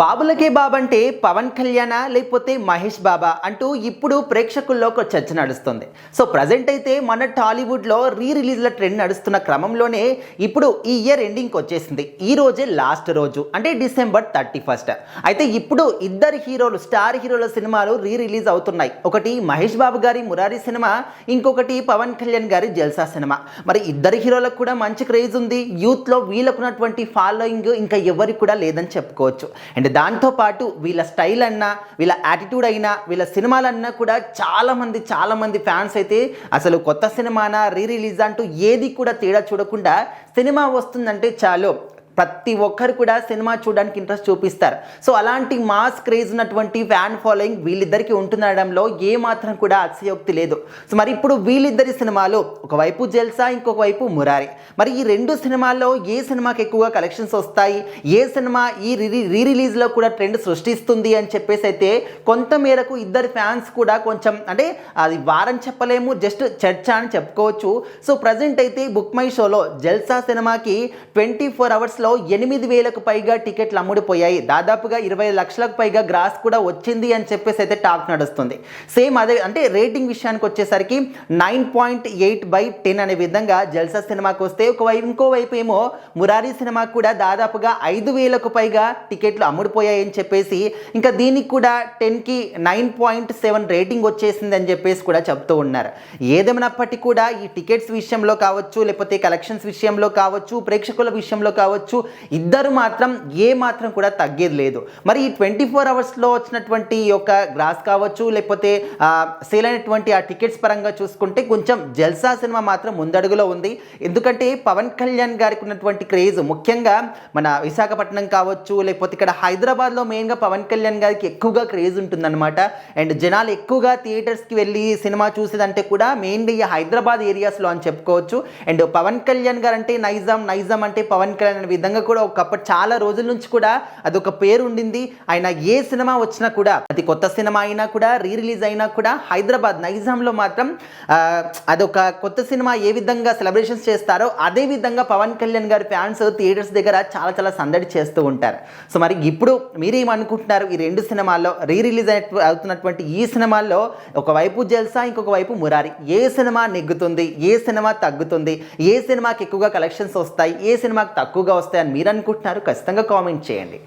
బాబులకే బాబంటే పవన్ కళ్యాణ లేకపోతే మహేష్ బాబా అంటూ ఇప్పుడు ప్రేక్షకుల్లో ఒక చర్చ నడుస్తుంది. సో ప్రజెంట్ అయితే మన టాలీవుడ్లో రిలీజ్ల ట్రెండ్ నడుస్తున్న క్రమంలోనే ఇప్పుడు ఈ ఇయర్ ఎండింగ్కి వచ్చేసింది. ఈ రోజే లాస్ట్ రోజు, అంటే డిసెంబర్ 31. అయితే ఇప్పుడు ఇద్దరు హీరోలు, స్టార్ హీరోల సినిమాలు రిలీజ్ అవుతున్నాయి. ఒకటి మహేష్ బాబు గారి మురారి సినిమా, ఇంకొకటి పవన్ కళ్యాణ్ గారి జల్సా సినిమా. మరి ఇద్దరు హీరోలకు కూడా మంచి క్రేజ్ ఉంది. యూత్లో వీళ్ళకున్నటువంటి ఫాలోయింగ్ ఇంకా ఎవరికి కూడా లేదని చెప్పుకోవచ్చు. అండ్ దాంతోపాటు వీళ్ళ స్టైల్ అన్నా, వీళ్ళ యాటిట్యూడ్ అయినా, వీళ్ళ సినిమాలన్నా కూడా చాలామంది ఫ్యాన్స్ అయితే అసలు కొత్త సినిమానా రిలీజ్ అంటూ ఏది కూడా తేడా చూడకుండా సినిమా వస్తుందంటే చాలు ప్రతి ఒక్కరు కూడా సినిమా చూడడానికి ఇంట్రెస్ట్ చూపిస్తారు. సో అలాంటి మాస్ క్రేజ్ ఉన్నటువంటి ఫ్యాన్ ఫాలోయింగ్ వీళ్ళిద్దరికీ ఉంటుండడంలో ఏమాత్రం కూడా అతిశయోక్తి లేదు. సో మరి ఇప్పుడు వీళ్ళిద్దరి సినిమాలు, ఒకవైపు జల్సా, ఇంకొక వైపు మురారి. మరి ఈ రెండు సినిమాల్లో ఏ సినిమాకి ఎక్కువగా కలెక్షన్స్ వస్తాయి, ఏ సినిమా ఈ రిలీజ్లో కూడా ట్రెండ్ సృష్టిస్తుంది అని చెప్పేసి అయితే కొంత మేరకు ఇద్దరు ఫ్యాన్స్ కూడా కొంచెం, అంటే అది వారం చెప్పలేము, జస్ట్ చర్చ అని చెప్పుకోవచ్చు. సో ప్రజెంట్ అయితే బుక్ మై షోలో జల్సా సినిమాకి 24 అవర్స్లో 8,000కు పైగా టికెట్లు అమ్ముడిపోయాయి. దాదాపుగా 20 లక్షలకు పైగా గ్రాస్ కూడా వచ్చింది అని చెప్పేసి అయితే టాక్ నడుస్తుంది. సేమ్ అదే, అంటే రేటింగ్ విషయానికి వచ్చేసరికి 9.8/10 అనే విధంగా జల్సా సినిమాకి వస్తే, ఇంకోవైపు ఏమో మురారి సినిమా కూడా దాదాపుగా 5,000కు పైగా టికెట్లు అమ్ముడిపోయాయి అని చెప్పేసి, ఇంకా దీనికి కూడా 10కి 9.7 రేటింగ్ వచ్చేసింది అని చెప్పేసి కూడా చెప్తూ ఉన్నారు. ఏదేమైనప్పటికీ కూడా ఈ టికెట్స్ విషయంలో కావచ్చు, లేకపోతే కలెక్షన్స్ విషయంలో కావచ్చు, ప్రేక్షకుల విషయంలో కావచ్చు, ఇద్దరు మాత్రం ఏ మాత్రం కూడా తగ్గేది లేదు. మరి ఈ 24 అవర్స్లో వచ్చినటువంటి యొక్క గ్రాస్ కావచ్చు, లేకపోతే సేల్ అయినటువంటి ఆ టికెట్స్ పరంగా చూసుకుంటే కొంచెం జల్సా సినిమా మాత్రం ముందడుగులో ఉంది. ఎందుకంటే పవన్ కళ్యాణ్ గారికి ఉన్నటువంటి క్రేజ్, ముఖ్యంగా మన విశాఖపట్నం కావచ్చు, లేకపోతే ఇక్కడ హైదరాబాద్లో మెయిన్గా పవన్ కళ్యాణ్ గారికి ఎక్కువగా క్రేజ్ ఉంటుందన్నమాట. అండ్ జనాలు ఎక్కువగా థియేటర్స్కి వెళ్ళి సినిమా చూసేదంటే కూడా మెయిన్గా ఈ హైదరాబాద్ ఏరియాస్లో అని చెప్పుకోవచ్చు. అండ్ పవన్ కళ్యాణ్ గారు అంటే నైజాం అంటే పవన్ కళ్యాణ్ అనే విధంగా కూడా ఒకప్పుడు చాలా రోజుల నుంచి కూడా అదొక పేరు ఉండింది. ఆయన ఏ సినిమా వచ్చినా కూడా, అది కొత్త సినిమా అయినా కూడా, రిలీజ్ అయినా కూడా హైదరాబాద్ నైజాంలో మాత్రం అదొక కొత్త సినిమా ఏ విధంగా సెలబ్రేషన్స్ చేస్తారో అదే విధంగా పవన్ కళ్యాణ్ గారి ఫ్యాన్స్ థియేటర్స్ దగ్గర చాలా సందడి చేస్తూ ఉంటారు. సో మరి ఇప్పుడు మీరేమనుకుంటున్నారు? ఈ రెండు సినిమాల్లో రిలీజ్ అవుతున్నటువంటి ఈ సినిమాల్లో ఒకవైపు జల్సా, ఇంకొక వైపు మురారి, ఏ సినిమా నెగ్గుతుంది, ఏ సినిమా తగ్గుతుంది, ఏ సినిమాకి ఎక్కువగా కలెక్షన్స్ వస్తాయి, ఏ సినిమాకి తక్కువగా వస్తాయని మీరు అనుకుంటున్నారు? ఖచ్చితంగా కామెంట్ చేయండి.